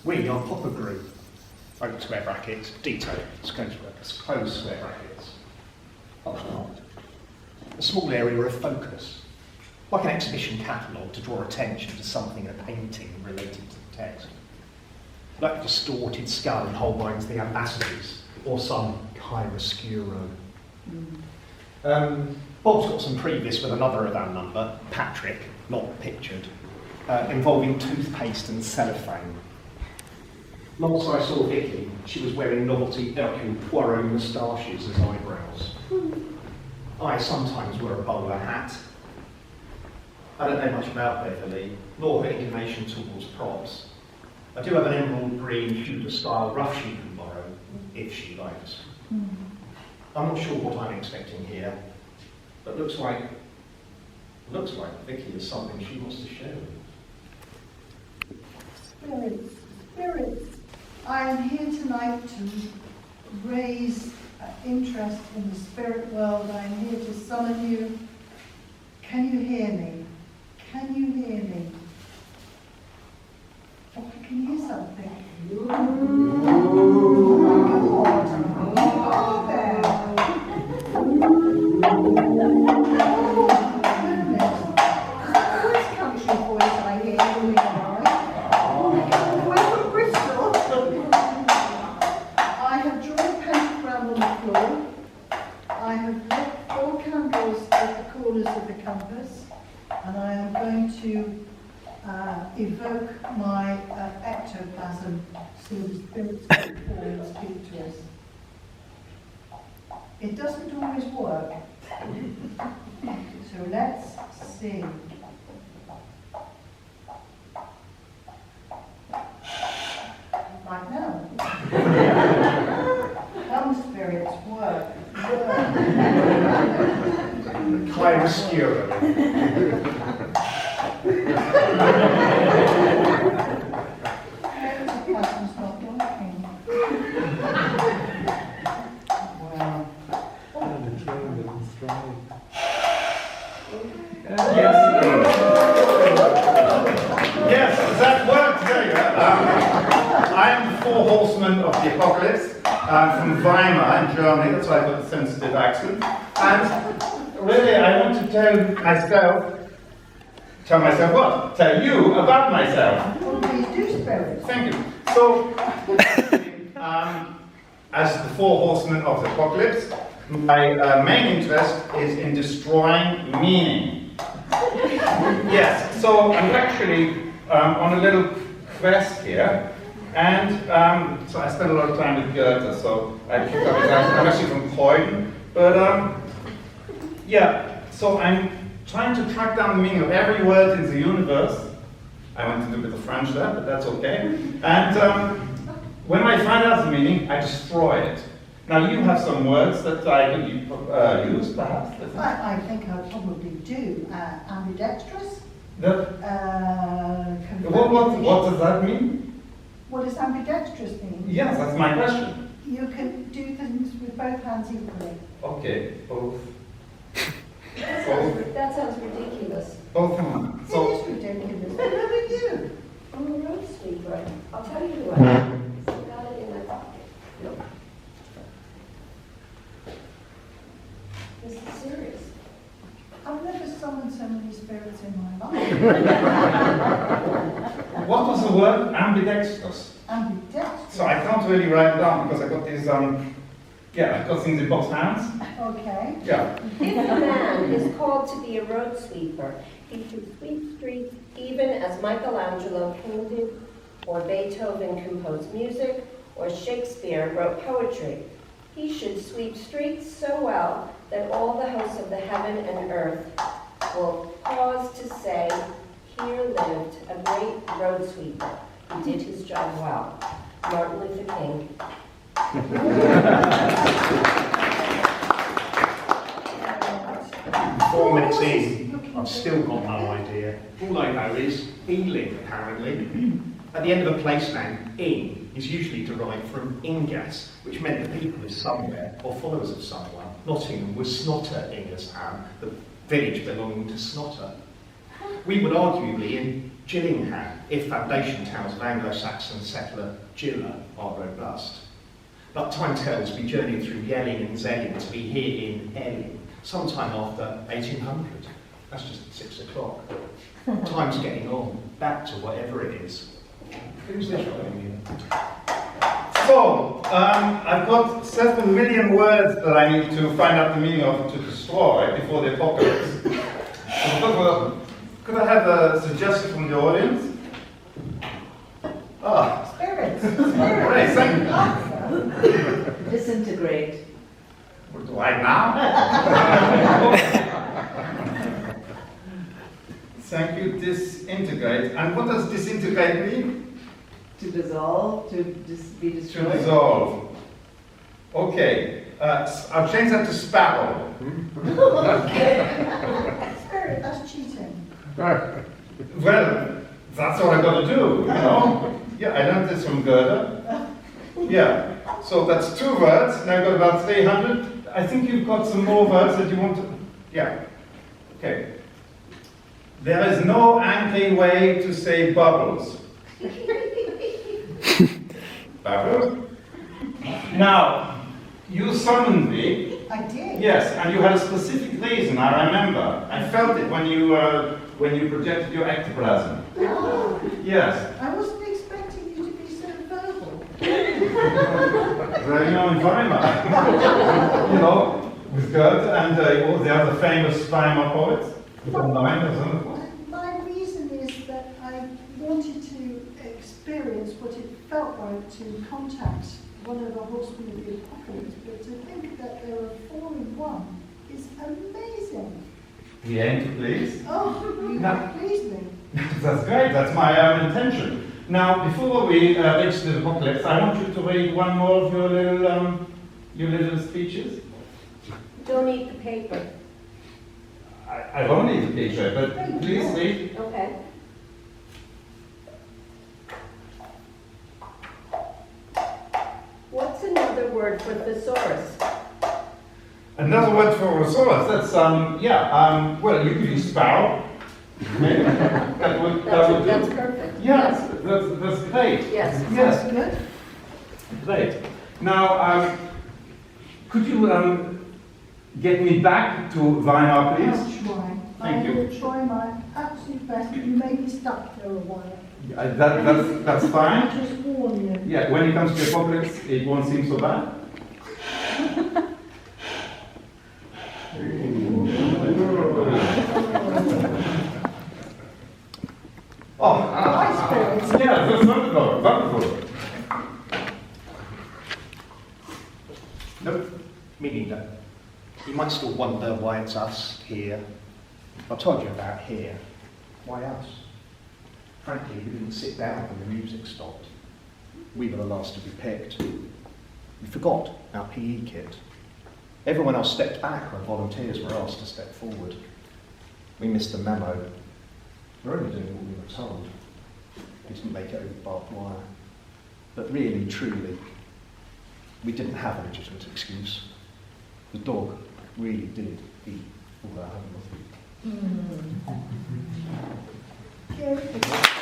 We are Popogrou. Open square brackets, detail, close square brackets. A small area of focus, like an exhibition catalogue to draw attention to something in a painting related to the text. Like a distorted skull in Holbein's The Ambassadors, or some chiaroscuro. Bob's got some previous with another of our number, Patrick, not pictured, involving toothpaste and cellophane. Last I saw Vicki, she was wearing novelty Hercule Poirot moustaches as eyebrows. I sometimes wear a bowler hat. I don't know much about Beverly, nor her inclination towards props. I do have an emerald green Tudor-style ruff she can borrow, if she likes. I'm not sure what I'm expecting here, but looks like Vicki has something she wants to share with us. Spirits. I am here tonight to raise interest in the spirit world. I am here to summon you. Can you hear me? Can you hear me? Oh, I can hear something. Oh my God. Oh, there. Oh, goodness. Which country voice I hear coming on? Away from Bristol. I have drawn a pentagram on the floor. I have lit 4 candles at the corners of the compass, and I am going to evoke my ectoplasm so the spirits can fall and speak to us. It doesn't always work. So let's see. Right now. Come spirits, work. Chiaroscuro. Ectoplasm's not working. Well. Yes, that worked very well. I am the 4 horsemen of the apocalypse. I'm from Weimar in Germany, that's why I've got a sensitive accent. And really, I want to tell myself what? Tell you about myself. Well, please do, spirits. Thank you. So, as the 4 horsemen of the apocalypse, my main interest is in destroying meaning. Yes, so I'm actually on a little quest here, and so I spent a lot of time with Goethe, so I picked up his accent. I'm actually from Frydman, but yeah, so I'm trying to track down the meaning of every word in the universe. I went to do a bit of French there, but that's okay. And when I find out the meaning, I destroy it. Now you have some words that I can use, perhaps? I think I probably do. Ambidextrous. What does that mean? What does ambidextrous mean? Yes, that's my question. You can do things with both hands equally. Okay, both. That sounds ridiculous. Both hands. So, it is ridiculous. But look at you. I'm a road sweeper. I'll tell you who I am. I got it in my pocket. Nope. This is serious. I've never summoned so many spirits in my life. what was the word? Ambidextrous. Ambidextrous. So I can't really write it down because I got these, I've got things in both hands. Okay. Yeah. If a man is called to be a road sweeper, he should sweep streets even as Michelangelo painted, or Beethoven composed music, or Shakespeare wrote poetry. He should sweep streets so well that all the hosts of the heaven and earth will pause to say, here lived a great road sweeper who did his job well. Martin Luther King. 4 minutes in, I've still got no idea. All I know is Ealing, apparently. At the end of a place name, ing is usually derived from ingas, which meant the people of somewhere, or followers of someone. Nottingham was Snotter Ingersham, the village belonging to Snotter. We would arguably in Gillingham if foundation towns of Anglo-Saxon settler Gilla are robust. But time tells we journeyed through Yelling and Zelling to be here in Ealing, sometime after 1800. That's just 6 o'clock. Time's getting on, back to whatever it is. Who's this writing here? So, I've got several million words that I need to find out the meaning of to destroy before the apocalypse. So, could I have a suggestion from the audience? Ah, Spirits. great, thank you. Disintegrate. Right now? Thank you, disintegrate. And what does disintegrate mean? To dissolve, to be To destroyed. dissolve. Okay, I'll change that to sparrow. Spirit, that's cheating. Well, that's what I got to do, you know? Yeah, I learned this from Goethe. Yeah, so that's 2 words, now I've got about 300. I think you've got some more words that you want to... Yeah, okay. There is no angry way to say bubbles. Bubbles? Now, you summoned me. I did. Yes, and you had a specific reason, I remember. I felt it when you projected your ectoplasm. Ah, Yes. I wasn't expecting you to be so verbal. Well, you know, in Weimar, you know, with Goethe and all the other famous Weimar poets. My reason is that I wanted to experience what it felt like to contact one of the horsemen of the apocalypse, but to think that there are 4 in 1 is amazing. We aim to please. Oh, you No. pleased me. That's great, that's my intention. Now, before we reach the apocalypse, I want you to read one more of your little speeches. Don't eat the paper. I won't need the picture, but please read. Okay. What's another word for thesaurus? Another word for resource, that's, well, you could use sparrow. Maybe. That would That's do. perfect. Yes, that's great. Yes. Yes, Good. great. Now, could you get me back to Weimar, please? I'll try. Thank I you. will try my absolute best, but you may be stuck there a while. That's fine. I just warn you. Yeah, when it comes to apocalypse, it won't seem so bad. Oh, Hi, spirits. yeah, that's wonderful, wonderful. Nope, me neither. You might still wonder why it's us here. I told you about here. Why us? Frankly, we didn't sit down when the music stopped. We were the last to be picked. We forgot our PE kit. Everyone else stepped back when volunteers were asked to step forward. We missed the memo. We're only doing what we were told. We didn't make it over barbed wire. But really, truly, we didn't have a legitimate excuse. The dog really did eat all our homework. Kaye.